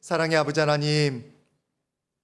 사랑의 아버지 하나님,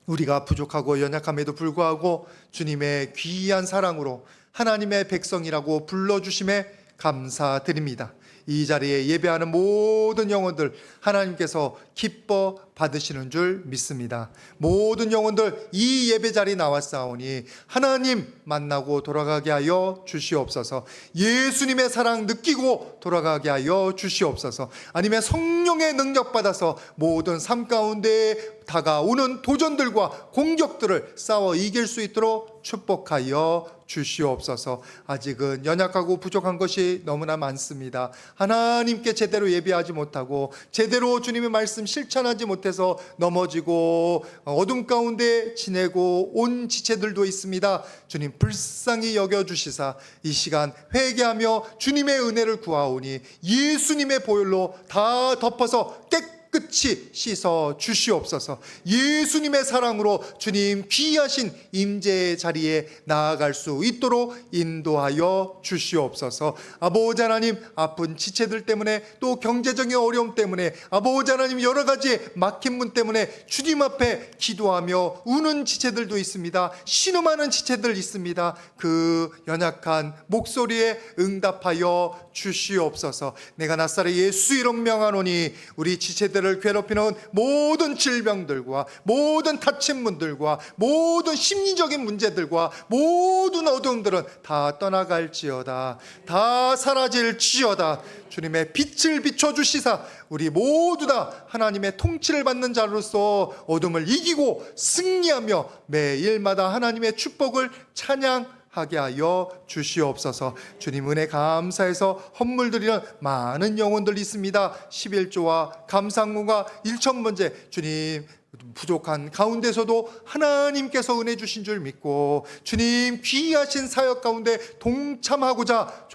우리가 부족하고 연약함에도 불구하고 주님의 귀한 사랑으로 하나님의 백성이라고 불러주심에 감사드립니다. 이 자리에 예배하는 모든 영혼들 하나님께서 기뻐 받으시는 줄 믿습니다. 모든 영혼들 이 예배 자리 나왔사오니 하나님 만나고 돌아가게 하여 주시옵소서. 예수님의 사랑 느끼고 돌아가게 하여 주시옵소서. 아니면 성령의 능력 받아서 모든 삶 가운데 다가오는 도전들과 공격들을 싸워 이길 수 있도록 축복하여 주시옵소서. 아직은 연약하고 부족한 것이 너무나 많습니다. 하나님께 제대로 예배하지 못하고 제대로 주님의 말씀 실천하지 못해서 넘어지고 어둠 가운데 지내고 온 지체들도 있습니다. 주님 불쌍히 여겨주시사 이 시간 회개하며 주님의 은혜를 구하오니 예수님의 보혈로 다 덮어서 깨끗이 씻어 주시옵소서. 예수님의 사랑으로 주님 귀하신 임재의 자리에 나아갈 수 있도록 인도하여 주시옵소서. 아버지 하나님, 아픈 지체들 때문에 또 경제적인 어려움 때문에 아버지 하나님 여러 가지 막힌 문 때문에 주님 앞에 기도하며 우는 지체들도 있습니다. 신음하는 지체들 있습니다. 그 연약한 목소리에 응답하여 주시옵소서. 내가 나사렛 예수 이름 명하노니 우리 지체들을 괴롭히는 모든 질병들과 모든 다친 문들과 모든 심리적인 문제들과 모든 어둠들은 다 떠나갈지어다. 다 사라질지어다. 주님의 빛을 비춰주시사 우리 모두 다 하나님의 통치를 받는 자로서 어둠을 이기고 승리하며 매일마다 하나님의 축복을 찬양하게 하여 주시옵소서. 주님 은혜 감사해서 헌물 드리는 많은 영혼들 있습니다. 11조와 감상문과 1,000번째 주님 부족한 가운데서도 하나님께서 은혜 주신 줄 믿고 주님 귀하신 사역 가운데 동참하고자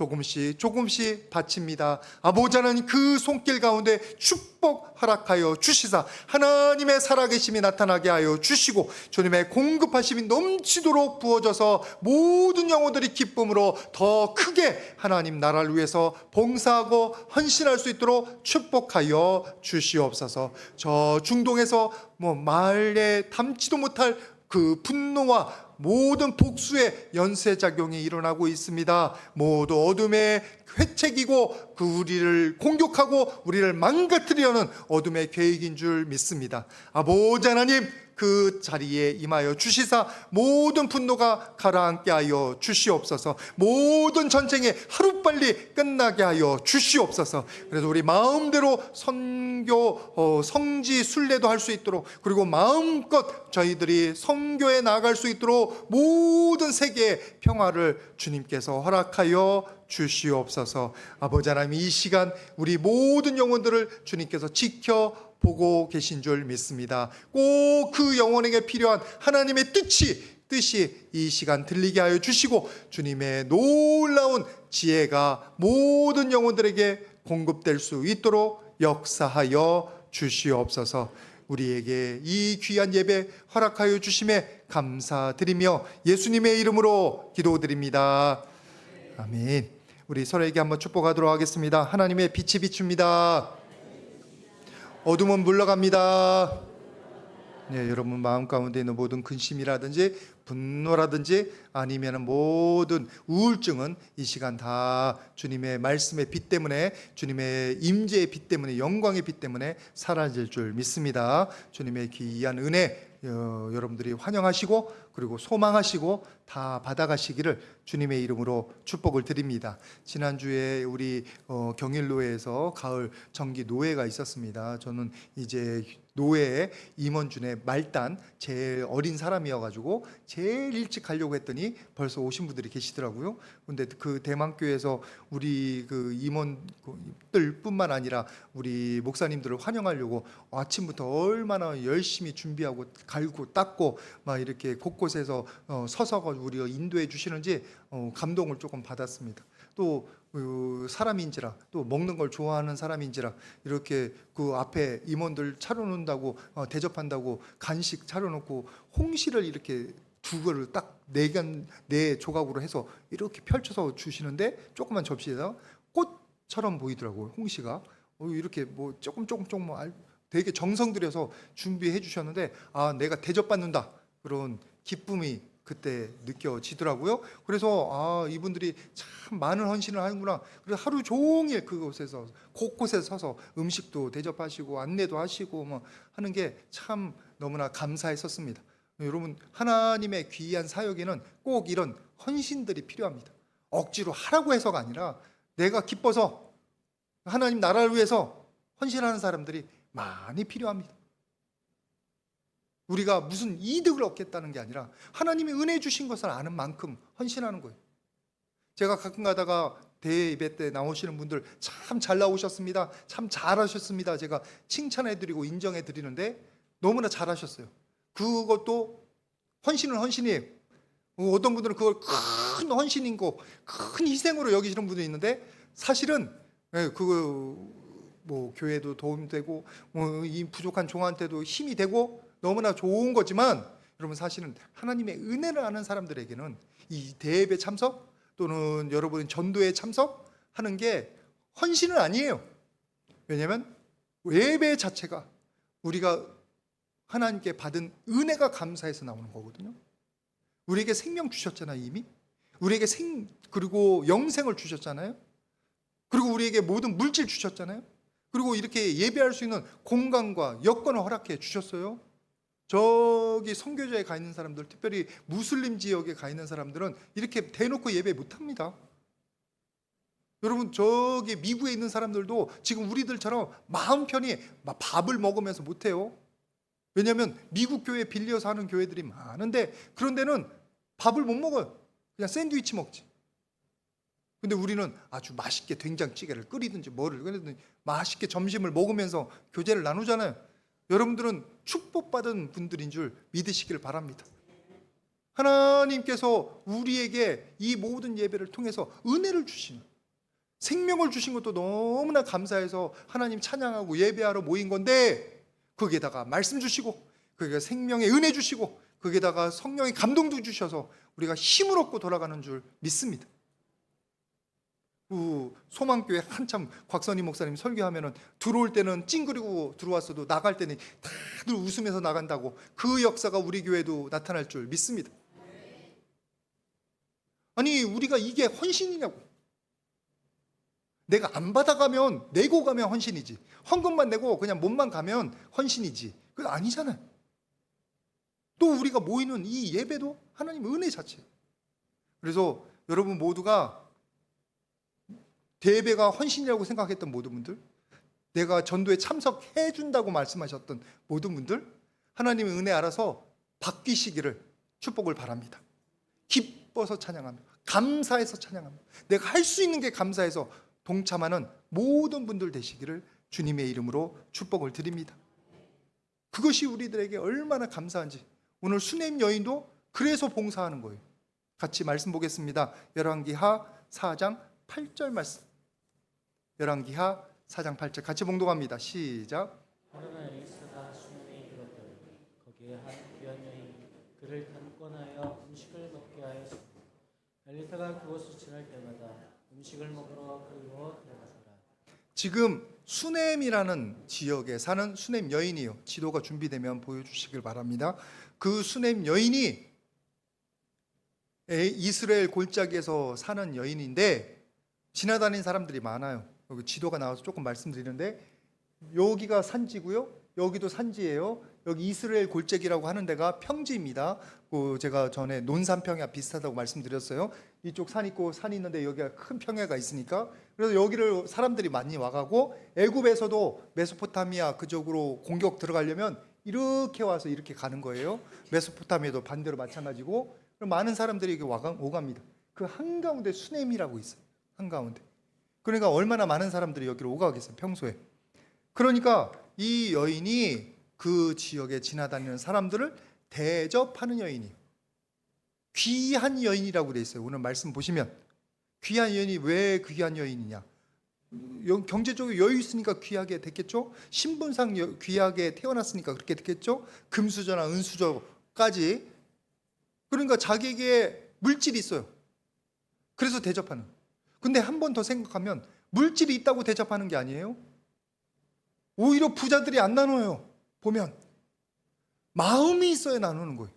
조금씩 바칩니다. 아버지 하나님 그 손길 가운데 축복 허락하여 주시사 하나님의 살아계심이 나타나게 하여 주시고 주님의 공급하심이 넘치도록 부어져서 모든 영혼들이 기쁨으로 더 크게 하나님 나라를 위해서 봉사하고 헌신할 수 있도록 축복하여 주시옵소서. 저 중동에서 말에 담지도 못할 그 분노와 모든 복수의 연쇄작용이 일어나고 있습니다. 모두 어둠의 회책이고 그 우리를 공격하고 우리를 망가뜨리려는 어둠의 계획인 줄 믿습니다. 아버지 하나님 그 자리에 임하여 주시사 모든 분노가 가라앉게 하여 주시옵소서. 모든 전쟁이 하루빨리 끝나게 하여 주시옵소서. 그래서 우리 마음대로 선교 성지 순례도 할 수 있도록 그리고 마음껏 저희들이 선교에 나아갈 수 있도록 모든 세계의 평화를 주님께서 허락하여 주시옵소서. 아버지 하나님 이 시간 우리 모든 영혼들을 주님께서 지켜보고 계신 줄 믿습니다. 꼭 그 영혼에게 필요한 하나님의 뜻이 이 시간 들리게 하여 주시고 주님의 놀라운 지혜가 모든 영혼들에게 공급될 수 있도록 역사하여 주시옵소서. 우리에게 이 귀한 예배 허락하여 주심에 감사드리며 예수님의 이름으로 기도드립니다. 아멘. 우리 서로에게 한번 축복하도록 하겠습니다. 하나님의 빛이 비춥니다. 어둠은 물러갑니다. 네, 여러분 마음 가운데 있는 모든 근심이라든지 분노라든지 아니면 모든 우울증은 이 시간 다 주님의 말씀의 빛 때문에 주님의 임재의 빛 때문에 영광의 빛 때문에 사라질 줄 믿습니다. 주님의 귀한 은혜 여러분들이 환영하시고 그리고 소망하시고 다 받아가시기를 주님의 이름으로 축복을 드립니다. 지난주에 우리 경일노회에서 가을 정기 노회가 있었습니다. 저는 이제 노회에 임원준의 말단 제일 어린 사람이어가지고 제일 일찍 가려고 했더니 벌써 오신 분들이 계시더라고요. 근데 그 대만교회에서 우리 그 임원들뿐만 아니라 우리 목사님들을 환영하려고 아침부터 얼마나 열심히 준비하고 갈고 닦고 막 이렇게 곳곳에서 서서 우리가 인도해 주시는지 감동을 조금 받았습니다. 또 사람인지라 또 먹는 걸 좋아하는 사람인지라 이렇게 그 앞에 임원들 차려놓는다고 대접한다고 간식 차려놓고 홍시를 이렇게 두 그릇 딱 네 조각으로 해서 이렇게 펼쳐서 주시는데 조그만 접시에다 꽃처럼 보이더라고요. 홍시가 이렇게 뭐 조금 되게 정성 들여서 준비해 주셨는데 내가 대접받는다 그런 기쁨이 그때 느껴지더라고요. 그래서 이분들이 참 많은 헌신을 하는구나. 그래서 하루 종일 그곳에서 곳곳에 서서 음식도 대접하시고 안내도 하시고 뭐 하는 게 참 너무나 감사했었습니다. 여러분, 하나님의 귀한 사역에는 꼭 이런 헌신들이 필요합니다. 억지로 하라고 해서가 아니라 내가 기뻐서 하나님 나라를 위해서 헌신하는 사람들이 많이 필요합니다. 우리가 무슨 이득을 얻겠다는 게 아니라 하나님이 은혜 주신 것을 아는 만큼 헌신하는 거예요. 제가 가끔 가다가 대회 예배 때 나오시는 분들 참 잘 나오셨습니다. 참 잘하셨습니다. 제가 칭찬해드리고 인정해드리는데 너무나 잘하셨어요. 그것도 헌신은 헌신이에요. 어떤 분들은 그걸 큰 헌신인 거, 큰 희생으로 여기시는 분도 있는데 사실은 교회도 도움되고 이 부족한 종한테도 힘이 되고 너무나 좋은 거지만 여러분, 사실은 하나님의 은혜를 아는 사람들에게는 이 대예배 참석 또는 여러분 전도에 참석하는 게 헌신은 아니에요. 왜냐하면 예배 자체가 우리가 하나님께 받은 은혜가 감사해서 나오는 거거든요. 우리에게 생명 주셨잖아요. 이미 우리에게 그리고 영생을 주셨잖아요. 그리고 우리에게 모든 물질 주셨잖아요. 그리고 이렇게 예배할 수 있는 공간과 여건을 허락해 주셨어요. 저기 선교지에 가 있는 사람들, 특별히 무슬림 지역에 가 있는 사람들은 이렇게 대놓고 예배 못합니다. 여러분, 저기 미국에 있는 사람들도 지금 우리들처럼 마음 편히 밥을 먹으면서 못해요. 왜냐하면 미국 교회 빌려서 하는 교회들이 많은데 그런 데는 밥을 못 먹어요. 그냥 샌드위치 먹지. 근데 우리는 아주 맛있게 된장찌개를 끓이든지 뭐를 끓이든지 맛있게 점심을 먹으면서 교제를 나누잖아요. 여러분들은 축복받은 분들인 줄 믿으시길 바랍니다. 하나님께서 우리에게 이 모든 예배를 통해서 은혜를 주신, 생명을 주신 것도 너무나 감사해서 하나님 찬양하고 예배하러 모인 건데 거기에다가 말씀 주시고 거기에 생명의 은혜 주시고 거기에다가 성령의 감동도 주셔서 우리가 힘을 얻고 돌아가는 줄 믿습니다. 소망교회 한참 곽선희 목사님 설교하면은 들어올 때는 찡그리고 들어왔어도 나갈 때는 다들 웃으면서 나간다고, 그 역사가 우리 교회도 나타날 줄 믿습니다. 아니, 우리가 이게 헌신이냐고. 내가 안 받아가면, 내고 가면 헌신이지, 헌금만 내고 그냥 몸만 가면 헌신이지, 그거 아니잖아요. 또 우리가 모이는 이 예배도 하나님 은혜 자체예요. 그래서 여러분 모두가 대예배가 헌신이라고 생각했던 모든 분들, 내가 전도에 참석해 준다고 말씀하셨던 모든 분들, 하나님의 은혜 알아서 바뀌시기를 축복을 바랍니다. 기뻐서 찬양하며 감사해서 찬양하며 내가 할 수 있는 게 감사해서 동참하는 모든 분들 되시기를 주님의 이름으로 축복을 드립니다. 그것이 우리들에게 얼마나 감사한지 오늘 수냄 여인도 그래서 봉사하는 거예요. 같이 말씀 보겠습니다. 열왕기하 4장 8절 말씀. 열왕기하 4장 8절 같이 봉독합니다. 시작. 어느 날 엘리사가 수냄에 이르렀더니 거기에 한 귀한 여인이 그를 단권하여 음식을 먹게 하였으니 엘리사가 그곳을 지날 때마다 음식을 먹으러 그리로 들어가더라. 지금 수냄이라는 지역에 사는 수냄 여인이요. 지도가 준비되면 보여주시길 바랍니다. 그 수냄 여인이 이스라엘 골짜기에서 사는 여인인데 지나다니는 사람들이 많아요. 여기 지도가 나와서 조금 말씀드리는데 여기가 산지고요. 여기도 산지예요. 여기 이스라엘 골짜기라고 하는 데가 평지입니다. 제가 전에 논산평야 비슷하다고 말씀드렸어요. 이쪽 산 있고 산이 있는데 여기가 큰 평야가 있으니까, 그래서 여기를 사람들이 많이 와가고 애굽에서도 메소포타미아 그쪽으로 공격 들어가려면 이렇게 와서 이렇게 가는 거예요. 메소포타미아도 반대로 마찬가지고 많은 사람들이 여기 오갑니다. 그 한가운데 수냄이라고 있어요. 한가운데. 그러니까 얼마나 많은 사람들이 여기로 오가겠어요, 평소에. 그러니까 이 여인이 그 지역에 지나다니는 사람들을 대접하는 여인이에요. 귀한 여인이라고 돼 있어요. 오늘 말씀 보시면 귀한 여인이 왜 귀한 여인이냐? 경제적으로 여유 있으니까 귀하게 됐겠죠? 신분상 귀하게 태어났으니까 그렇게 됐겠죠? 금수저나 은수저까지. 그러니까 자기에게 물질이 있어요. 그래서 대접하는. 근데 한 번 더 생각하면 물질이 있다고 대접하는 게 아니에요. 오히려 부자들이 안 나눠요. 보면 마음이 있어야 나누는 거예요.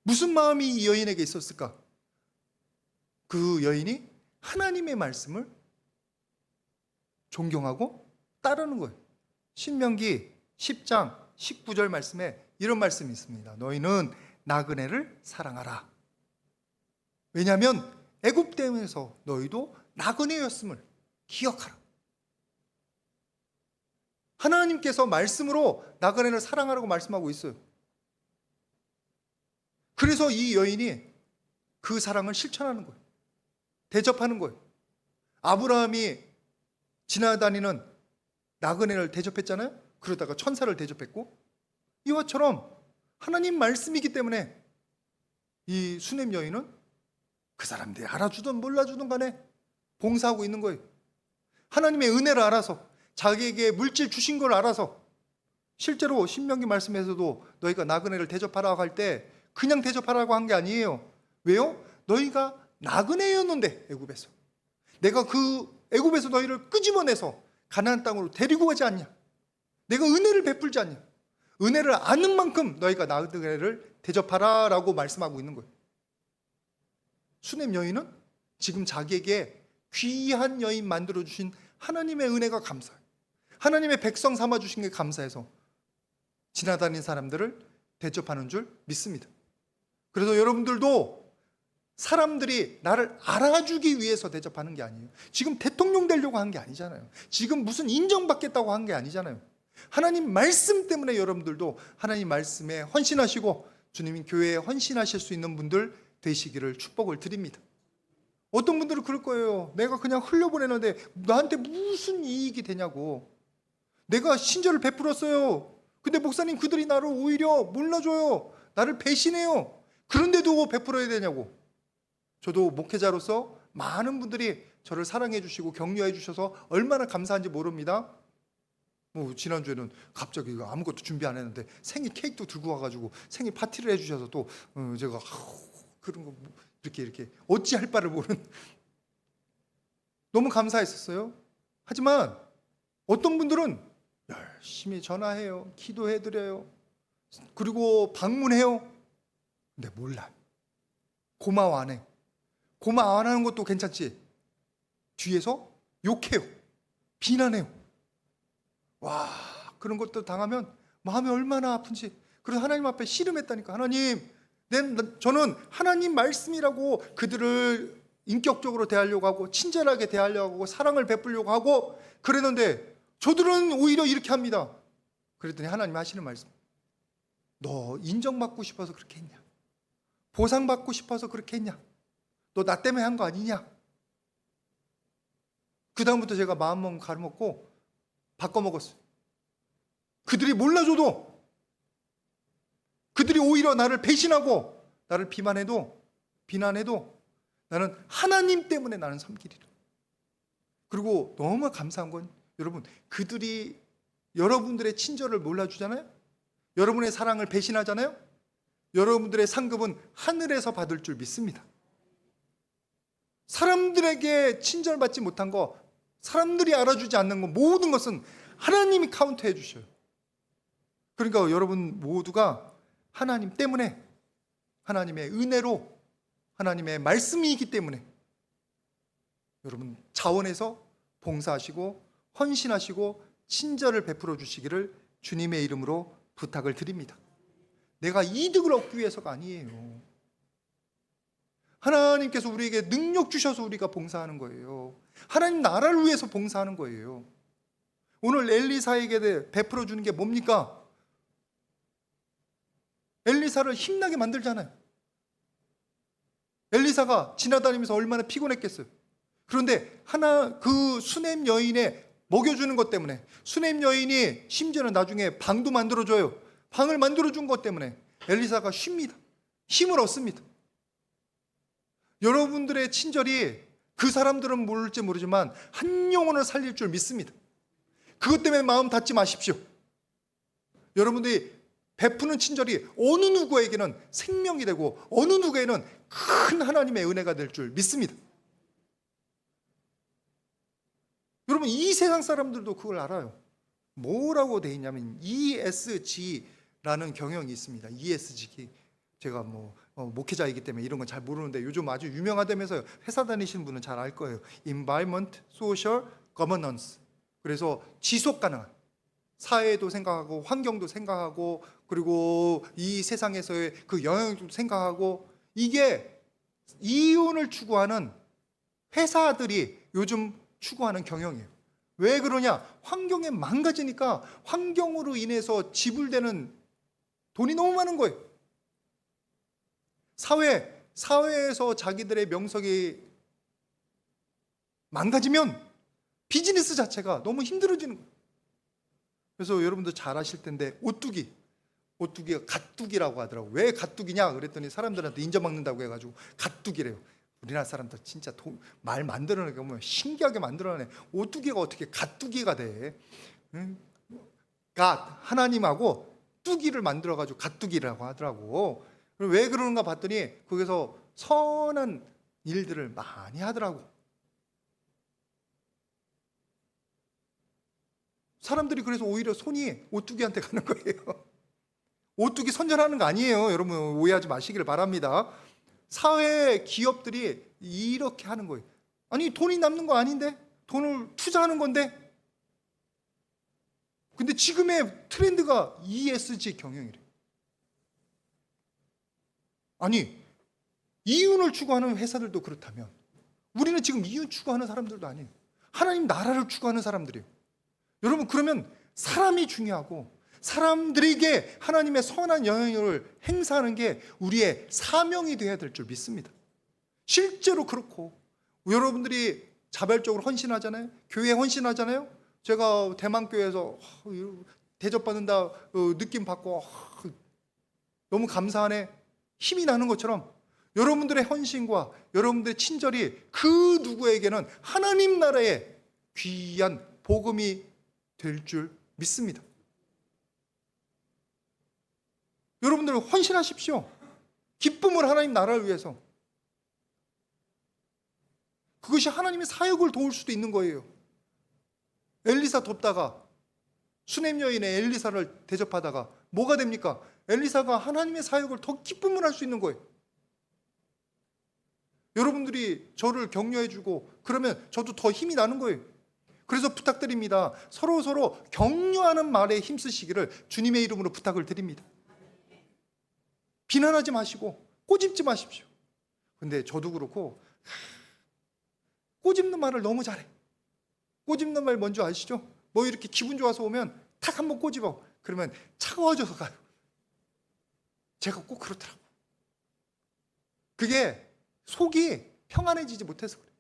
무슨 마음이 이 여인에게 있었을까? 그 여인이 하나님의 말씀을 존경하고 따르는 거예요. 신명기 10장 19절 말씀에 이런 말씀이 있습니다. 너희는 나그네를 사랑하라. 왜냐하면 애굽 땅에서 너희도 나그네였음을 기억하라. 하나님께서 말씀으로 나그네를 사랑하라고 말씀하고 있어요. 그래서 이 여인이 그 사랑을 실천하는 거예요. 대접하는 거예요. 아브라함이 지나다니는 나그네를 대접했잖아요. 그러다가 천사를 대접했고, 이와처럼 하나님 말씀이기 때문에 이 수냄 여인은 그 사람들이 알아주든 몰라주든 간에 봉사하고 있는 거예요. 하나님의 은혜를 알아서, 자기에게 물질 주신 걸 알아서. 실제로 신명기 말씀에서도 너희가 나그네를 대접하라고 할 때 그냥 대접하라고 한 게 아니에요. 왜요? 너희가 나그네였는데, 애굽에서 내가 그 애굽에서 너희를 끄집어내서 가나안 땅으로 데리고 가지 않냐? 내가 은혜를 베풀지 않냐? 은혜를 아는 만큼 너희가 나그네를 대접하라라고 말씀하고 있는 거예요. 수냄 여인은 지금 자기에게 귀한 여인 만들어주신 하나님의 은혜가 감사해요. 하나님의 백성 삼아주신 게 감사해서 지나다니는 사람들을 대접하는 줄 믿습니다. 그래서 여러분들도 사람들이 나를 알아주기 위해서 대접하는 게 아니에요. 지금 대통령 되려고 한 게 아니잖아요. 지금 무슨 인정받겠다고 한 게 아니잖아요. 하나님 말씀 때문에 여러분들도 하나님 말씀에 헌신하시고 주님이 교회에 헌신하실 수 있는 분들 되시기를 축복을 드립니다. 어떤 분들은 그럴 거예요. 내가 그냥 흘려보내는데 나한테 무슨 이익이 되냐고. 내가 신절을 베풀었어요. 근데 목사님 그들이 나를 오히려 몰라줘요. 나를 배신해요. 그런데도 베풀어야 되냐고. 저도 목회자로서 많은 분들이 저를 사랑해 주시고 격려해 주셔서 얼마나 감사한지 모릅니다. 지난주에는 갑자기 아무것도 준비 안 했는데 생일 케이크도 들고 와가지고 생일 파티를 해주셔서 또 제가 그런 거 이렇게 어찌할 바를 모르는 너무 감사했었어요. 하지만 어떤 분들은 열심히 전화해요. 기도해드려요. 그리고 방문해요. 근데 몰라요. 고마워 안 해. 고마워 안 하는 것도 괜찮지. 뒤에서 욕해요. 비난해요. 와, 그런 것도 당하면 마음이 얼마나 아픈지. 그래서 하나님 앞에 씨름했다니까. 하나님, 저는 하나님 말씀이라고 그들을 인격적으로 대하려고 하고 친절하게 대하려고 하고 사랑을 베풀려고 하고 그랬는데 저들은 오히려 이렇게 합니다. 그랬더니 하나님 하시는 말씀, 너 인정받고 싶어서 그렇게 했냐? 보상받고 싶어서 그렇게 했냐? 너 나 때문에 한 거 아니냐? 그 다음부터 제가 마음먹고 가르먹고 바꿔먹었어요. 그들이 몰라줘도, 그들이 오히려 나를 배신하고 나를 비난해도 나는 하나님 때문에 나는 섬기리라. 그리고 너무 감사한 건 여러분, 그들이 여러분들의 친절을 몰라주잖아요. 여러분의 사랑을 배신하잖아요. 여러분들의 상급은 하늘에서 받을 줄 믿습니다. 사람들에게 친절받지 못한 거, 사람들이 알아주지 않는 거, 모든 것은 하나님이 카운트해 주셔요. 그러니까 여러분 모두가 하나님 때문에, 하나님의 은혜로, 하나님의 말씀이기 때문에 여러분 자원해서 봉사하시고 헌신하시고 친절을 베풀어 주시기를 주님의 이름으로 부탁을 드립니다. 내가 이득을 얻기 위해서가 아니에요. 하나님께서 우리에게 능력 주셔서 우리가 봉사하는 거예요. 하나님 나라를 위해서 봉사하는 거예요. 오늘 엘리사에게 베풀어 주는 게 뭡니까? 엘리사를 힘나게 만들잖아요. 엘리사가 지나다니면서 얼마나 피곤했겠어요. 그런데 그 수냄 여인의 먹여주는 것 때문에, 수냄 여인이 심지어는 나중에 방도 만들어줘요. 방을 만들어준 것 때문에 엘리사가 쉽니다. 힘을 얻습니다. 여러분들의 친절이 그 사람들은 모를지 모르지만 한 영혼을 살릴 줄 믿습니다. 그것 때문에 마음 닫지 마십시오. 여러분들이 베푸는 친절이 어느 누구에게는 생명이 되고 어느 누구에게는 큰 하나님의 은혜가 될 줄 믿습니다. 여러분 이 세상 사람들도 그걸 알아요. 뭐라고 돼 있냐면 ESG라는 경영이 있습니다. ESG. 제가 목회자이기 때문에 이런 건 잘 모르는데 요즘 아주 유명하다면서요. 회사 다니시는 분은 잘 알 거예요. Environment, Social, Governance. 그래서 지속 가능한 사회도 생각하고 환경도 생각하고 그리고 이 세상에서의 그 영향도 생각하고, 이게 이윤을 추구하는 회사들이 요즘 추구하는 경영이에요. 왜 그러냐? 환경이 망가지니까 환경으로 인해서 지불되는 돈이 너무 많은 거예요. 사회에서 자기들의 명성이 망가지면 비즈니스 자체가 너무 힘들어지는 거예요. 그래서 여러분도 잘 아실 텐데 오뚜기가 갓뚜기라고 하더라고. 왜 갓뚜기냐 그랬더니 사람들한테 인정받는다고 해가지고 갓뚜기래요. 우리나라 사람들 진짜 말 만들어내니까 보면 신기하게 만들어내. 오뚜기가 어떻게 갓뚜기가 돼? 응? 갓 하나님하고 뚜기를 만들어가지고 갓뚜기라고 하더라고. 왜 그러는가 봤더니 거기서 선한 일들을 많이 하더라고. 사람들이 그래서 오히려 손이 오뚜기한테 가는 거예요. 오뚜기 선전하는 거 아니에요. 여러분 오해하지 마시기를 바랍니다. 사회 기업들이 이렇게 하는 거예요. 아니 돈이 남는 거 아닌데? 돈을 투자하는 건데? 근데 지금의 트렌드가 ESG 경영이래. 아니 이윤을 추구하는 회사들도 그렇다면 우리는 지금 이윤 추구하는 사람들도 아니에요. 하나님 나라를 추구하는 사람들이에요. 여러분 그러면 사람이 중요하고 사람들에게 하나님의 선한 영향력을 행사하는 게 우리의 사명이 되어야 될 줄 믿습니다. 실제로 그렇고 여러분들이 자발적으로 헌신하잖아요. 교회에 헌신하잖아요. 제가 대만교회에서 대접받는다 느낌 받고 너무 감사하네 힘이 나는 것처럼 여러분들의 헌신과 여러분들의 친절이 그 누구에게는 하나님 나라의 귀한 복음이 될 줄 믿습니다. 여러분들 헌신하십시오. 기쁨을 하나님 나라를 위해서. 그것이 하나님의 사역을 도울 수도 있는 거예요. 엘리사 돕다가 수넴 여인의 엘리사를 대접하다가 뭐가 됩니까? 엘리사가 하나님의 사역을 더 기쁨을 할 수 있는 거예요. 여러분들이 저를 격려해주고 그러면 저도 더 힘이 나는 거예요. 그래서 부탁드립니다. 서로 격려하는 말에 힘쓰시기를 주님의 이름으로 부탁을 드립니다. 비난하지 마시고 꼬집지 마십시오. 근데 저도 그렇고 꼬집는 말을 너무 잘해. 꼬집는 말 뭔지 아시죠? 뭐 이렇게 기분 좋아서 오면 탁 한번 꼬집어. 그러면 차가워져서 가요. 제가 꼭 그렇더라고. 그게 속이 평안해지지 못해서 그래요.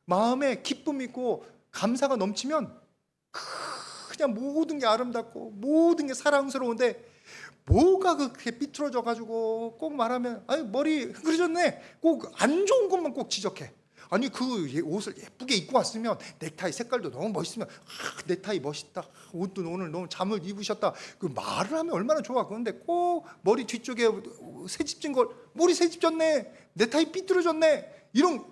마음에 기쁨 있고 감사가 넘치면 그냥 모든 게 아름답고 모든 게 사랑스러운데 뭐가 그렇게 삐뚤어져 가지고 꼭 말하면 아니 머리 흐그러졌네 꼭 안 좋은 것만 꼭 지적해. 아니 그 옷을 예쁘게 입고 왔으면 넥타이 색깔도 너무 멋있으면 넥타이 멋있다, 옷도 오늘 너무 잠을 입으셨다, 그 말을 하면 얼마나 좋아. 그런데 꼭 머리 뒤쪽에 새집진 걸 머리 새집졌네, 넥타이 삐뚤어졌네, 이런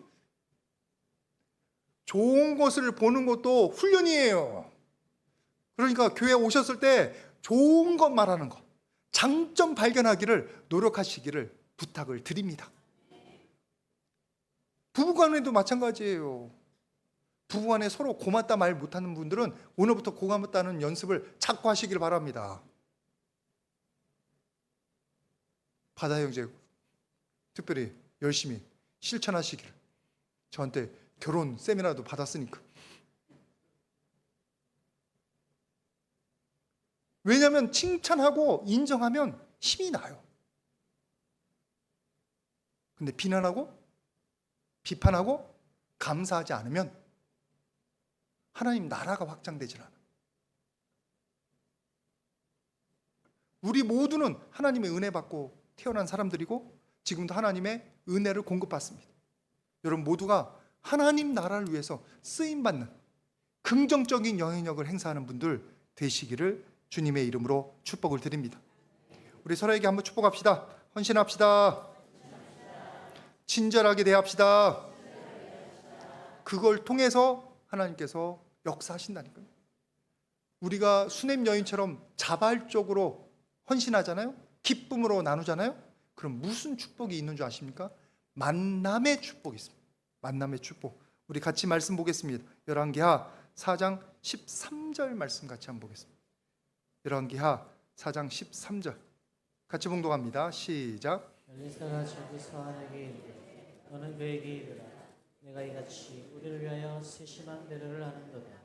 좋은 것을 보는 것도 훈련이에요. 그러니까 교회 오셨을 때 좋은 것 말하는 것, 장점 발견하기를 노력하시기를 부탁을 드립니다. 부부간에도 마찬가지예요. 부부간에 서로 고맙다 말 못하는 분들은 오늘부터 고맙다는 연습을 자꾸 하시길 바랍니다. 바다 형제 특별히 열심히 실천하시기를. 저한테 결혼 세미나도 받았으니까. 왜냐하면 칭찬하고 인정하면 힘이 나요. 근데 비난하고 비판하고 감사하지 않으면 하나님 나라가 확장되질 않아. 우리 모두는 하나님의 은혜 받고 태어난 사람들이고 지금도 하나님의 은혜를 공급받습니다. 여러분 모두가 하나님 나라를 위해서 쓰임받는 긍정적인 영향력을 행사하는 분들 되시기를 주님의 이름으로 축복을 드립니다. 우리 서로에게 한번 축복합시다. 헌신합시다. 친절하게 대합시다. 그걸 통해서 하나님께서 역사하신다니까요. 우리가 수냄 여인처럼 자발적으로 헌신하잖아요. 기쁨으로 나누잖아요. 그럼 무슨 축복이 있는 줄 아십니까? 만남의 축복이 있습니다. 만남의 축복. 우리 같이 말씀 보겠습니다. 열왕기하 4장 13절 말씀 같이 한번 보겠습니다. 열왕기하 4장 13절 같이 봉독합니다. 시작. 엘리사가 저기 사안에게 이르되 너는 그에게 이르라 내가 이같이 우리를 위하여 세심한 배려를 하는도다.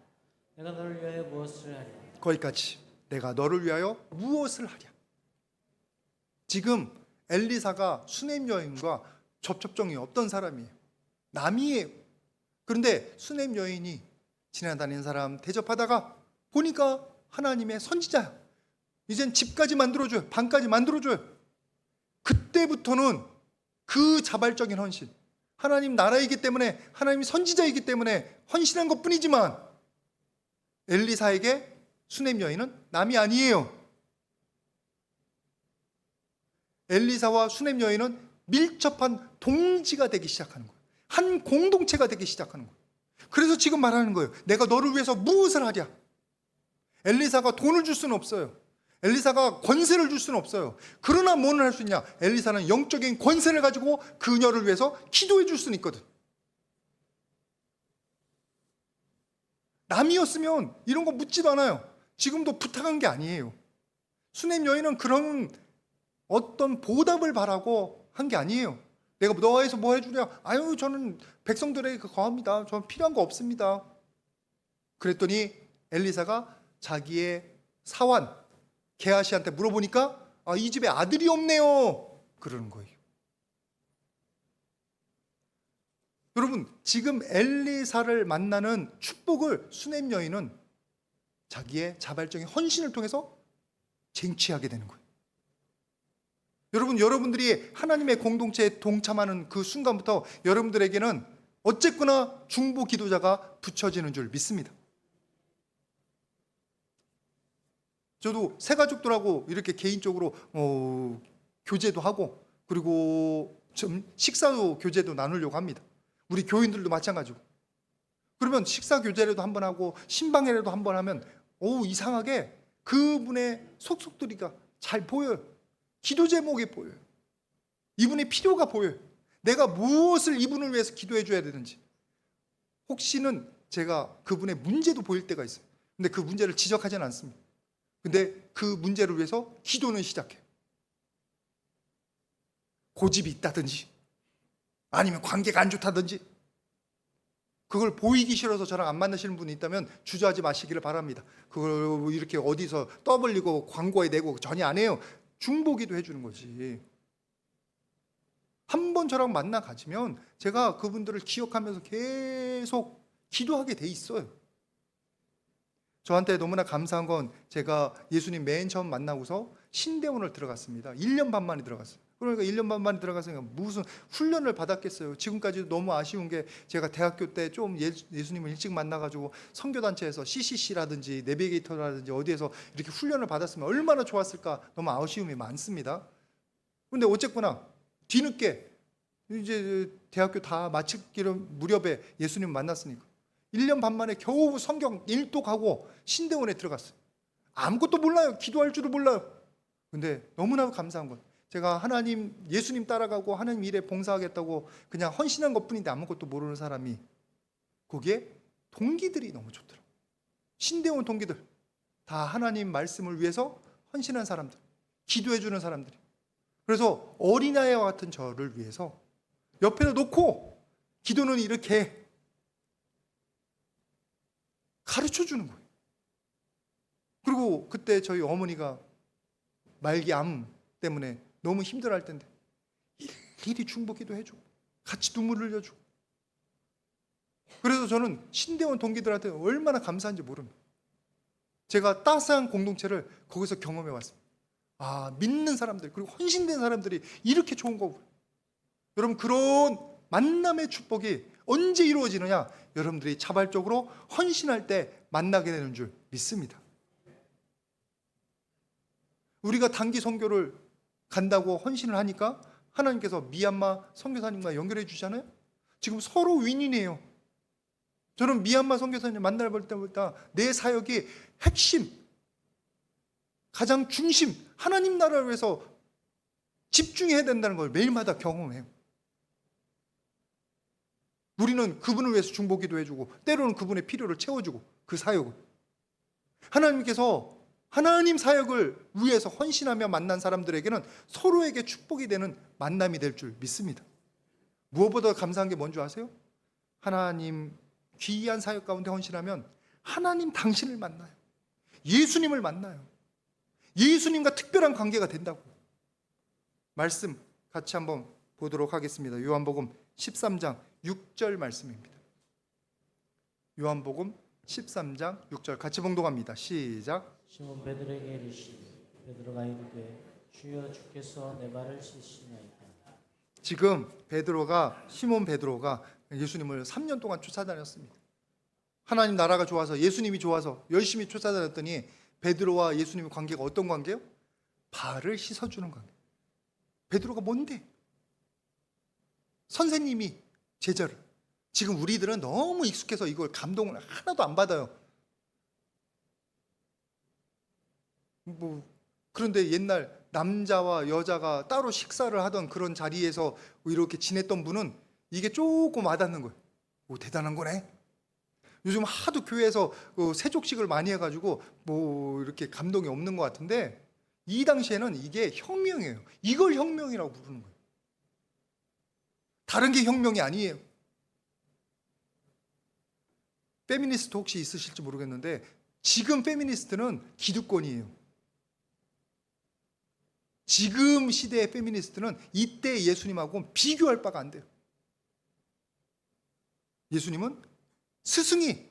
내가 너를 위하여 무엇을 하랴. 거기까지. 내가 너를 위하여 무엇을 하랴. 지금 엘리사가 수냄 여인과 접촉점이 없던 사람이에요. 남이에요. 그런데 수냄 여인이 지나다니는 사람 대접하다가 보니까 하나님의 선지자야. 이젠 집까지 만들어줘요. 방까지 만들어줘요. 그때부터는 그 자발적인 헌신, 하나님 나라이기 때문에, 하나님 선지자이기 때문에 헌신한 것뿐이지만 엘리사에게 수냄 여인은 남이 아니에요. 엘리사와 수냄 여인은 밀접한 동지가 되기 시작하는 거예요. 한 공동체가 되기 시작하는 거예요. 그래서 지금 말하는 거예요. 내가 너를 위해서 무엇을 하랴. 엘리사가 돈을 줄 수는 없어요. 엘리사가 권세를 줄 수는 없어요. 그러나 뭐는 할 수 있냐? 엘리사는 영적인 권세를 가지고 그녀를 위해서 기도해 줄 수는 있거든. 남이었으면 이런 거 묻지도 않아요. 지금도 부탁한 게 아니에요. 수냄 여인은 그런 어떤 보답을 바라고 한 게 아니에요. 내가 너에서 뭐 해주랴? 아유, 저는 백성들에게 거합니다. 저는 필요한 거 없습니다. 그랬더니 엘리사가 자기의 사환 게하시한테 물어보니까 이 집에 아들이 없네요. 그러는 거예요. 여러분, 지금 엘리사를 만나는 축복을 수냄 여인은 자기의 자발적인 헌신을 통해서 쟁취하게 되는 거예요. 여러분, 여러분들이 하나님의 공동체에 동참하는 그 순간부터 여러분들에게는 어쨌거나 중보 기도자가 붙여지는 줄 믿습니다. 저도 새 가족들하고 이렇게 개인적으로 교제도 하고, 그리고 좀 식사도 교제도 나누려고 합니다. 우리 교인들도 마찬가지고. 그러면 식사 교제라도 한번 하고 신방이라도 한번 하면 이상하게 그분의 속속들이가 잘 보여요. 기도 제목이 보여요. 이분의 필요가 보여요. 내가 무엇을 이분을 위해서 기도해 줘야 되는지. 혹시는 제가 그분의 문제도 보일 때가 있어요. 근데 그 문제를 지적하지는 않습니다. 근데 그 문제를 위해서 기도는 시작해요. 고집이 있다든지 아니면 관계가 안 좋다든지 그걸 보이기 싫어서 저랑 안 만나시는 분이 있다면 주저하지 마시기를 바랍니다. 그걸 이렇게 어디서 떠벌리고 광고에 내고 전혀 안 해요. 중보기도 해주는 거지. 한 번 저랑 만나 가지면 제가 그분들을 기억하면서 계속 기도하게 돼 있어요. 저한테 너무나 감사한 건 제가 예수님 맨 처음 만나고서 신대원을 들어갔습니다. 1년 반 만에 들어갔어요. 그러니까 1년 반 만에 들어갔으니까 무슨 훈련을 받았겠어요. 지금까지도 너무 아쉬운 게 제가 대학교 때 좀 예수님을 일찍 만나가지고 선교단체에서 CCC라든지 내비게이터라든지 어디에서 이렇게 훈련을 받았으면 얼마나 좋았을까. 너무 아쉬움이 많습니다. 근데 어쨌거나 뒤늦게 이제 대학교 다 마치기로 무렵에 예수님 만났으니까 1년 반 만에 겨우 성경 일독하고 신대원에 들어갔어요. 아무것도 몰라요. 기도할 줄도 몰라요. 근데 너무나 감사한 건 제가 하나님, 예수님 따라가고 하나님 일에 봉사하겠다고 그냥 헌신한 것뿐인데 아무것도 모르는 사람이 거기에 동기들이 너무 좋더라고요. 신대원 동기들 다 하나님 말씀을 위해서 헌신한 사람들, 기도해 주는 사람들이. 그래서 어린아이와 같은 저를 위해서 옆에다 놓고 기도는 이렇게 가르쳐 주는 거예요. 그리고 그때 저희 어머니가 말기암 때문에 너무 힘들어할 텐데 일일이 중보기도 해주고 같이 눈물을 흘려주고. 그래서 저는 신대원 동기들한테 얼마나 감사한지 모릅니다. 제가 따스한 공동체를 거기서 경험해 왔습니다. 믿는 사람들 그리고 헌신된 사람들이 이렇게 좋은 거고. 여러분, 그런 만남의 축복이 언제 이루어지느냐? 여러분들이 자발적으로 헌신할 때 만나게 되는 줄 믿습니다. 우리가 단기 선교를 간다고 헌신을 하니까 하나님께서 미얀마 선교사님과 연결해 주잖아요. 지금 서로 윈윈이에요. 저는 미얀마 선교사님 만나볼 때마다 내 사역이 핵심, 가장 중심, 하나님 나라를 위해서 집중해야 된다는 걸 매일마다 경험해요. 우리는 그분을 위해서 중보기도 해주고 때로는 그분의 필요를 채워주고 그 사역을 하나님께서 하나님 사역을 위해서 헌신하며 만난 사람들에게는 서로에게 축복이 되는 만남이 될 줄 믿습니다. 무엇보다 감사한 게 뭔지 아세요? 하나님 귀한 사역 가운데 헌신하면 하나님 당신을 만나요. 예수님을 만나요. 예수님과 특별한 관계가 된다고. 말씀 같이 한번 보도록 하겠습니다. 요한복음 13장 6절 말씀입니다. 요한복음 13장 6절 같이 봉독합니다. 시작. 시몬 베드로에게 이르시되 베드로가 이르되 주여 주께서 내 발을 씻으시나이다. 지금 시몬 베드로가 예수님을 3년 동안 쫓아다녔습니다. 하나님 나라가 좋아서 예수님이 좋아서 열심히 쫓아다녔더니 베드로와 예수님의 관계가 어떤 관계예요? 발을 씻어주는 관계. 베드로가 뭔데? 선생님이 제자를. 지금 우리들은 너무 익숙해서 이걸 감동을 하나도 안 받아요. 그런데 옛날 남자와 여자가 따로 식사를 하던 그런 자리에서 이렇게 지냈던 분은 이게 조금 와닿는 거예요. 오, 대단한 거네. 요즘 하도 교회에서 세족식을 많이 해가지고 이렇게 감동이 없는 것 같은데 이 당시에는 이게 혁명이에요. 이걸 혁명이라고 부르는 거예요. 다른 게 혁명이 아니에요. 페미니스트 혹시 있으실지 모르겠는데 지금 페미니스트는 기득권이에요. 지금 시대의 페미니스트는 이때 예수님하고 비교할 바가 안 돼요. 예수님은 스승이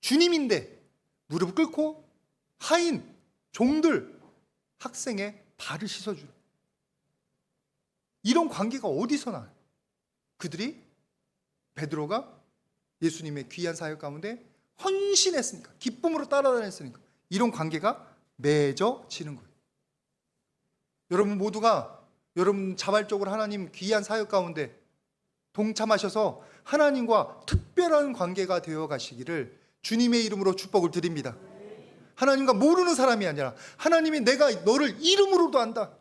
주님인데 무릎 꿇고 하인, 종들, 학생의 발을 씻어주는 이런 관계가 어디서 나요? 그들이 베드로가 예수님의 귀한 사역 가운데 헌신했으니까, 기쁨으로 따라다녔으니까 이런 관계가 맺어지는 거예요. 여러분 모두가 여러분 자발적으로 하나님 귀한 사역 가운데 동참하셔서 하나님과 특별한 관계가 되어 가시기를 주님의 이름으로 축복을 드립니다. 하나님과 모르는 사람이 아니라 하나님이 내가 너를 이름으로도 안다.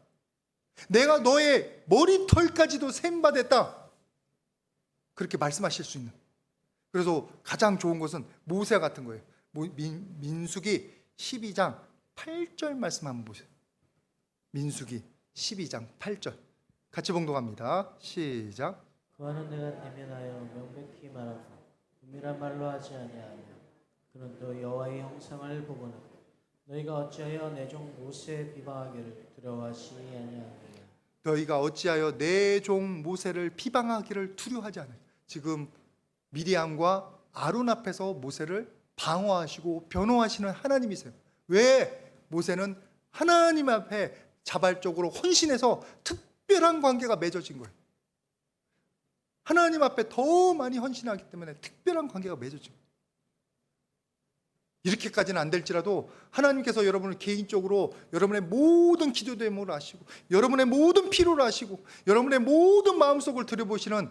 내가 너의 머리털까지도 셈받았다. 그렇게 말씀하실 수 있는. 그래서 가장 좋은 것은 모세 같은 거예요. 민수기 12장 8절 말씀 한번 보세요. 민수기 12장 8절 같이 봉독합니다. 시작. 그와는 내가 대면하여 명백히 말하고 은밀한 말로 하지 아니하며 그는 또 여호와의 형상을 보거나 너희가 어찌하여 내 종 모세의 비방하기를 두려워하지 아니하느냐. 너희가 어찌하여 내 종 모세를 비방하기를 두려워하지 않아요. 지금 미리암과 아론 앞에서 모세를 방어하시고 변호하시는 하나님이세요. 왜? 모세는 하나님 앞에 자발적으로 헌신해서 특별한 관계가 맺어진 거예요. 하나님 앞에 더 많이 헌신하기 때문에 특별한 관계가 맺어진 거예요. 이렇게까지는 안 될지라도 하나님께서 여러분을 개인적으로 여러분의 모든 기도 제목을 아시고 여러분의 모든 필요를 아시고 여러분의 모든 마음속을 들여보시는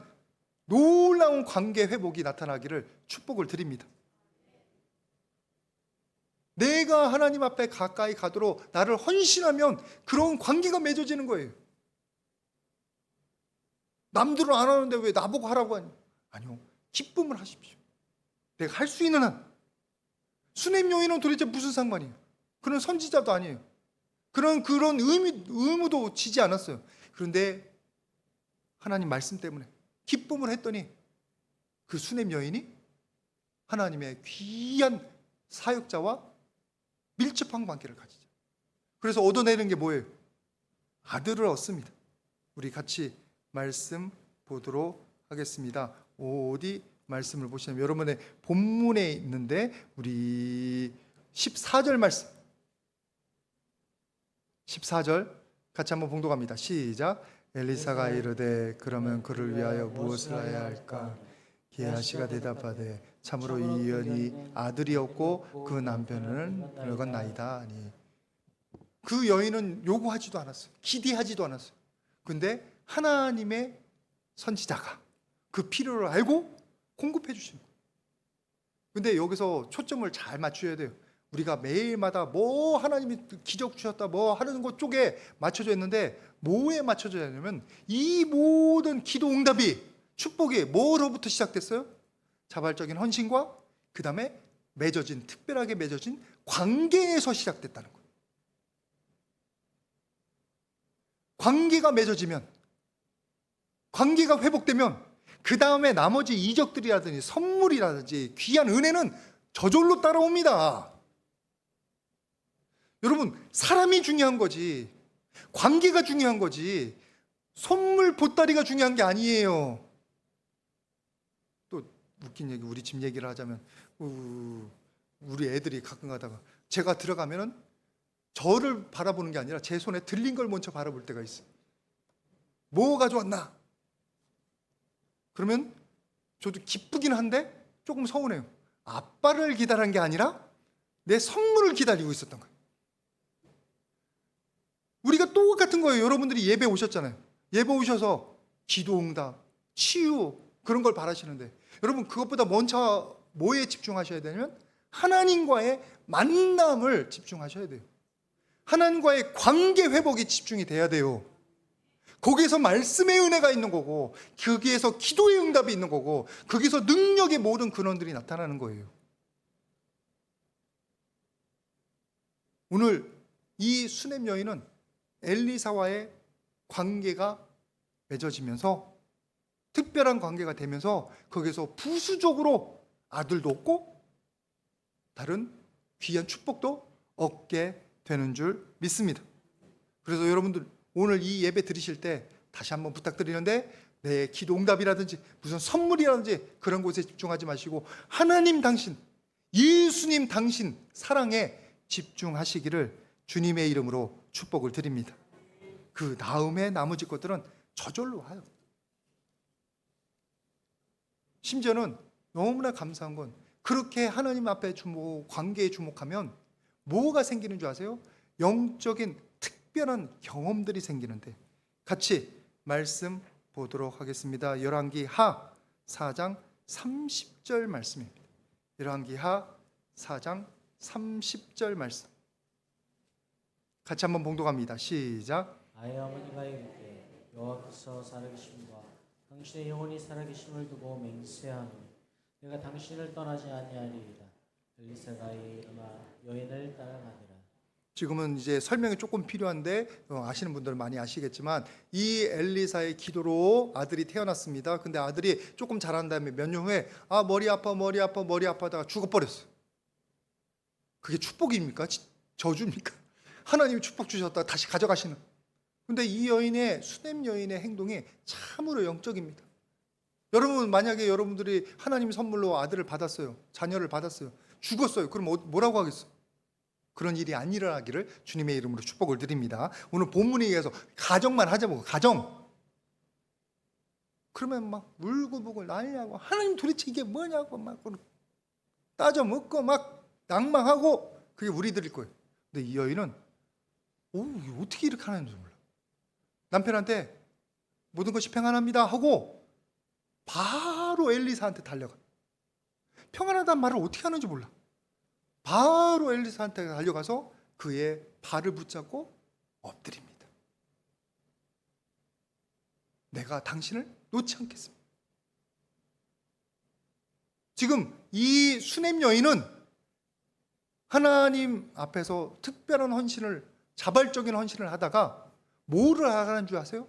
놀라운 관계 회복이 나타나기를 축복을 드립니다. 내가 하나님 앞에 가까이 가도록 나를 헌신하면 그런 관계가 맺어지는 거예요. 남들은 안 하는데 왜 나보고 하라고 하니? 아니요. 기쁨을 하십시오. 내가 할 수 있는 한. 수냄 여인은 도대체 무슨 상관이에요? 그런 선지자도 아니에요. 그런 의무도 지지 않았어요. 그런데 하나님 말씀 때문에 기쁨을 했더니 그 수냄 여인이 하나님의 귀한 사역자와 밀접한 관계를 가지죠. 그래서 얻어내는 게 뭐예요? 아들을 얻습니다. 우리 같이 말씀 보도록 하겠습니다. 어디 말씀을 보시면 여러분의 본문에 있는데 우리 14절 말씀 14절 같이 한번 봉독합니다. 시작. 엘리사가 이르되 그러면 그를 위하여 무엇을 해야 할까? 게하시가 대답하되 참으로 이 여인이 아들이었고 그 남편은 늙었나이다 하니. 그 여인은 요구하지도 않았어요. 기대하지도 않았어요. 근데 하나님의 선지자가 그 필요를 알고 공급해 주신 거예요. 근데 여기서 초점을 잘 맞춰야 돼요. 우리가 매일마다 뭐 하나님이 기적 주셨다 뭐 하는 것 쪽에 맞춰져 있는데, 뭐에 맞춰져 있냐면 이 모든 기도 응답이, 축복이 뭐로부터 시작됐어요? 자발적인 헌신과 그 다음에 맺어진, 특별하게 맺어진 관계에서 시작됐다는 거예요. 관계가 맺어지면, 관계가 회복되면 그 다음에 나머지 이적들이라든지 선물이라든지 귀한 은혜는 저절로 따라옵니다. 여러분, 사람이 중요한 거지, 관계가 중요한 거지, 선물 보따리가 중요한 게 아니에요. 또 웃긴 얘기, 우리 집 얘기를 하자면 우리 애들이 가끔 가다가 제가 들어가면은 저를 바라보는 게 아니라 제 손에 들린 걸 먼저 바라볼 때가 있어요. 뭐 가져왔나? 그러면 저도 기쁘긴 한데 조금 서운해요. 아빠를 기다리는 게 아니라 내 선물을 기다리고 있었던 거예요. 우리가 똑같은 거예요. 여러분들이 예배 오셨잖아요. 예배 오셔서 기도 응답, 치유 그런 걸 바라시는데, 여러분 그것보다 먼저 뭐에 집중하셔야 되냐면 하나님과의 만남을 집중하셔야 돼요. 하나님과의 관계 회복에 집중이 돼야 돼요. 거기에서 말씀의 은혜가 있는 거고, 거기에서 기도의 응답이 있는 거고, 거기서 능력의 모든 근원들이 나타나는 거예요. 오늘 이 수넴 여인은 엘리사와의 관계가 맺어지면서, 특별한 관계가 되면서 거기서 부수적으로 아들도 얻고 다른 귀한 축복도 얻게 되는 줄 믿습니다. 그래서 여러분들 오늘 이 예배 드리실 때 다시 한번 부탁드리는데, 내 기도 응답이라든지 무슨 선물이라든지 그런 곳에 집중하지 마시고 하나님 당신, 예수님 당신 사랑에 집중하시기를 주님의 이름으로 축복을 드립니다. 그 다음에 나머지 것들은 저절로 와요. 심지어는 너무나 감사한 건, 그렇게 하나님 앞에 관계에 주목하면 뭐가 생기는 줄 아세요? 영적인 특별한 경험들이 생기는데, 같이 말씀 보도록 하겠습니다. 열왕기하 4장 30절 말씀입니다. 열왕기하 4장 30절 말씀 같이 한번 봉독합니다. 시작. 아의 어머니가 이르되 여호와께서 살아계심과 당신의 영혼이 살아계심을 두고 맹세하노니 내가 당신을 떠나지 아니하리이다. 엘리사가 일어나 여인을 따라가니라. 지금은 이제 설명이 조금 필요한데 아시는 분들은 많이 아시겠지만, 이 엘리사의 기도로 아들이 태어났습니다. 근데 아들이 조금 자란 다음에 몇 년 후에 머리 아파 하다가 죽어버렸어요. 그게 축복입니까? 저주입니까? 하나님이 축복 주셨다가 다시 가져가시는. 근데 이 여인의, 수넴 여인의 행동이 참으로 영적입니다. 여러분, 만약에 여러분들이 하나님 선물로 아들을 받았어요, 자녀를 받았어요, 죽었어요. 그럼 뭐라고 하겠어요? 그런 일이 안 일어나기를 주님의 이름으로 축복을 드립니다. 오늘 본문에 의해서 가정만 하자고, 가정. 그러면 막 울고불고 난리나고, 하나님 도대체 이게 뭐냐고 막 따져 묻고 막 낭망하고, 그게 우리들일 거예요. 근데 이 여인은 어떻게 이렇게 하는지 몰라. 남편한테 모든 것이 평안합니다 하고 바로 엘리사한테 달려가. 평안하다는 말을 어떻게 하는지 몰라. 바로 엘리사한테 달려가서 그의 발을 붙잡고 엎드립니다. 내가 당신을 놓지 않겠습니다. 지금 이 수넴 여인은 하나님 앞에서 특별한 헌신을, 자발적인 헌신을 하다가 뭐를 하라는 줄 아세요?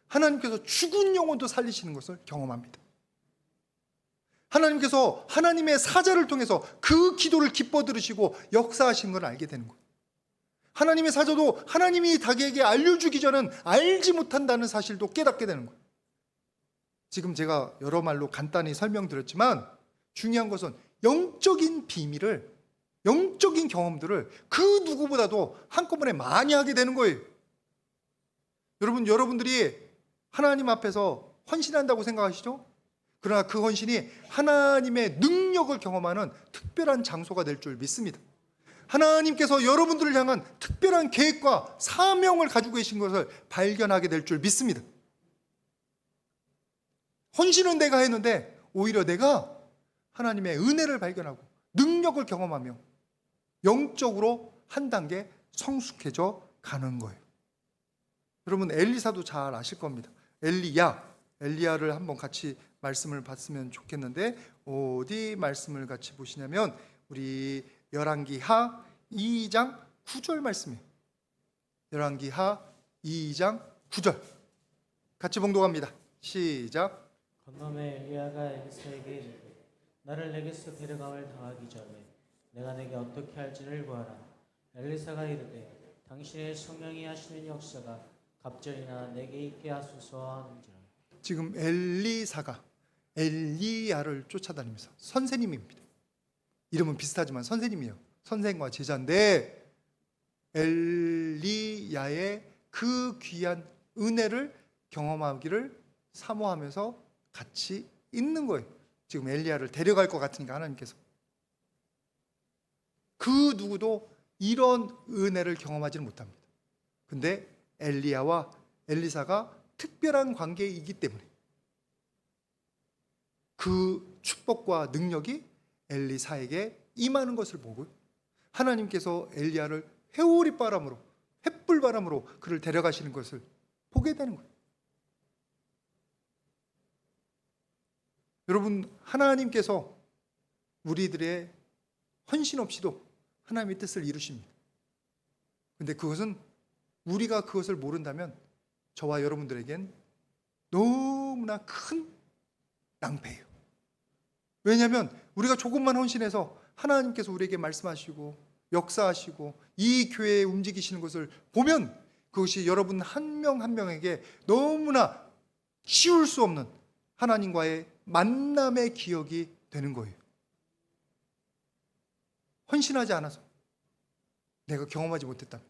하나님께서 죽은 영혼도 살리시는 것을 경험합니다. 하나님께서 하나님의 사자를 통해서 그 기도를 기뻐 들으시고 역사하신 걸 알게 되는 거예요. 하나님의 사자도 하나님이 자기에게 알려주기 전엔 알지 못한다는 사실도 깨닫게 되는 거예요. 지금 제가 여러 말로 간단히 설명드렸지만, 중요한 것은 영적인 비밀을, 영적인 경험들을 그 누구보다도 한꺼번에 많이 하게 되는 거예요. 여러분들이 하나님 앞에서 헌신한다고 생각하시죠? 그러나 그 헌신이 하나님의 능력을 경험하는 특별한 장소가 될 줄 믿습니다. 하나님께서 여러분들을 향한 특별한 계획과 사명을 가지고 계신 것을 발견하게 될 줄 믿습니다. 헌신은 내가 했는데 오히려 내가 하나님의 은혜를 발견하고 능력을 경험하며 영적으로 한 단계 성숙해져 가는 거예요. 여러분 엘리사도 잘 아실 겁니다. 엘리야를 한번 같이 말씀을 봤으면 좋겠는데 어디 말씀을 같이 보시냐면 우리 열왕기하 2장 9절 말씀이에요. 열왕기하 2장 9절 같이 봉독합니다. 시작. 건너매 엘리야가 엘리사에게 이르되 나를 내게서 데려감을 당하기 전에 내가 내게 어떻게 할지를 구하라. 엘리사가 이르되 당신의 성령이 하시는 역사가 갑절이나 내게 있게 하소서 하는지라. 지금 엘리사가 엘리야를 쫓아다니면서 선생님입니다. 이름은 비슷하지만 선생님이에요. 선생과 제자인데 엘리야의 그 귀한 은혜를 경험하기를 사모하면서 같이 있는 거예요. 지금 엘리야를 데려갈 것 같으니까 하나님께서 그 누구도 이런 은혜를 경험하지는 못합니다. 근데 엘리야와 엘리사가 특별한 관계이기 때문에 그 축복과 능력이 엘리사에게 임하는 것을 보고 하나님께서 엘리야를 회오리바람으로 횃불바람으로 그를 데려가시는 것을 보게 되는 거예요. 여러분 하나님께서 우리들의 헌신 없이도 하나님의 뜻을 이루십니다. 근데 그것은 우리가 그것을 모른다면 저와 여러분들에겐 너무나 큰 낭패예요. 왜냐하면 우리가 조금만 헌신해서 하나님께서 우리에게 말씀하시고 역사하시고 이 교회에 움직이시는 것을 보면 그것이 여러분 한 명 한 명에게 너무나 지울 수 없는 하나님과의 만남의 기억이 되는 거예요. 헌신하지 않아서 내가 경험하지 못했다.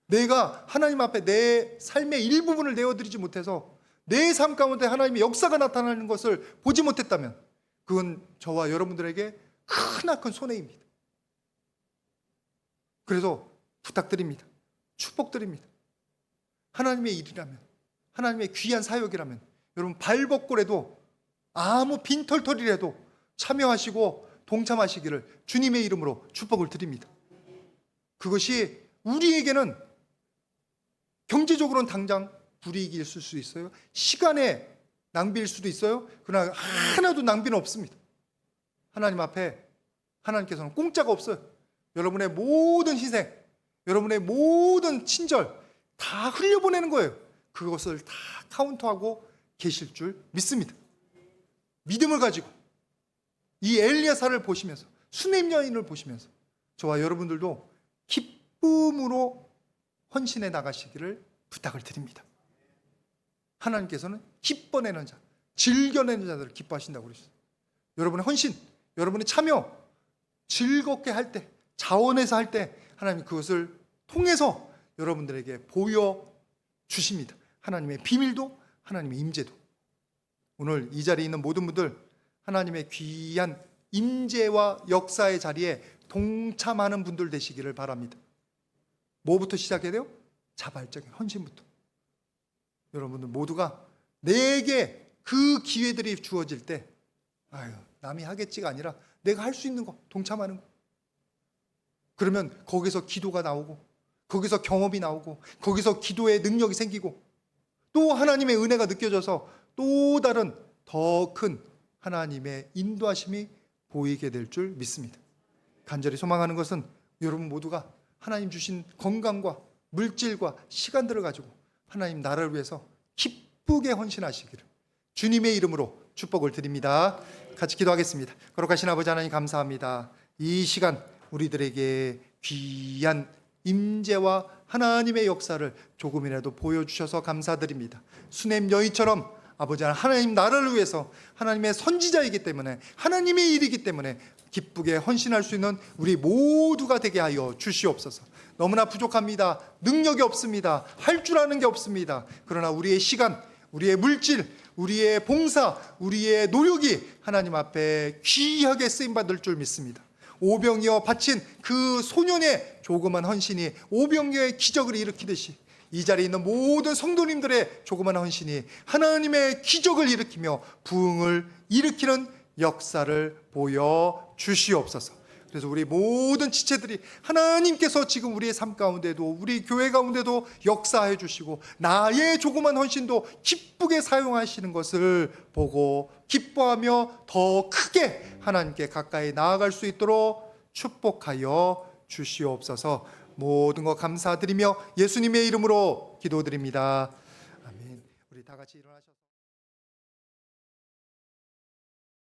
내가 하나님 앞에 내 삶의 일부분을 내어드리지 못해서 내 삶 가운데 하나님의 역사가 나타나는 것을 보지 못했다면 그건 저와 여러분들에게 크나큰 손해입니다. 그래서 부탁드립니다. 축복드립니다. 하나님의 일이라면 하나님의 귀한 사역이라면 여러분 발벗고라도 아무 빈털터리라도 참여하시고 동참하시기를 주님의 이름으로 축복을 드립니다. 그것이 우리에게는 경제적으로는 당장 불이익일 수 있어요. 시간의 낭비일 수도 있어요. 그러나 하나도 낭비는 없습니다. 하나님 앞에 하나님께서는 공짜가 없어요. 여러분의 모든 희생, 여러분의 모든 친절 다 흘려보내는 거예요. 그것을 다 카운트하고 계실 줄 믿습니다. 믿음을 가지고 이 엘리야사를 보시면서 수넴 여인을 보시면서 저와 여러분들도 기쁨으로 헌신해 나가시기를 부탁을 드립니다. 하나님께서는 기뻐내는 자, 즐겨내는 자들을 기뻐하신다고 그러셨어요. 여러분의 헌신, 여러분의 참여 즐겁게 할 때, 자원해서 할 때 하나님 그것을 통해서 여러분들에게 보여주십니다. 하나님의 비밀도 하나님의 임재도. 오늘 이 자리에 있는 모든 분들 하나님의 귀한 임재와 역사의 자리에 동참하는 분들 되시기를 바랍니다. 뭐부터 시작해야 돼요? 자발적인 헌신부터. 여러분들 모두가 내게 그 기회들이 주어질 때 아유 남이 하겠지가 아니라 내가 할 수 있는 거 동참하는 거. 그러면 거기서 기도가 나오고 거기서 경험이 나오고 거기서 기도의 능력이 생기고 또 하나님의 은혜가 느껴져서 또 다른 더 큰 하나님의 인도하심이 보이게 될 줄 믿습니다. 간절히 소망하는 것은 여러분 모두가 하나님 주신 건강과 물질과 시간들을 가지고 하나님 나라를 위해서 기쁘게 헌신하시기를 주님의 이름으로 축복을 드립니다. 같이 기도하겠습니다. 거룩하신 아버지 하나님 감사합니다. 이 시간 우리들에게 귀한 임재와 하나님의 역사를 조금이라도 보여주셔서 감사드립니다. 수넴 여인처럼 아버지 하나님 나라를 위해서 하나님의 선지자이기 때문에 하나님의 일이기 때문에 기쁘게 헌신할 수 있는 우리 모두가 되게 하여 주시옵소서. 너무나 부족합니다. 능력이 없습니다. 할 줄 아는 게 없습니다. 그러나 우리의 시간, 우리의 물질, 우리의 봉사, 우리의 노력이 하나님 앞에 귀하게 쓰임받을 줄 믿습니다. 오병이어 바친 그 소년의 조그만 헌신이 오병이어의 기적을 일으키듯이 이 자리에 있는 모든 성도님들의 조그만 헌신이 하나님의 기적을 일으키며 부흥을 일으키는 역사를 보여 주시옵소서. 그래서 우리 모든 지체들이 하나님께서 지금 우리의 삶 가운데도 우리 교회 가운데도 역사해 주시고 나의 조그만 헌신도 기쁘게 사용하시는 것을 보고 기뻐하며 더 크게 하나님께 가까이 나아갈 수 있도록 축복하여 주시옵소서. 모든 것 감사드리며 예수님의 이름으로 기도드립니다. 아멘. 우리 다 같이 일어나셔서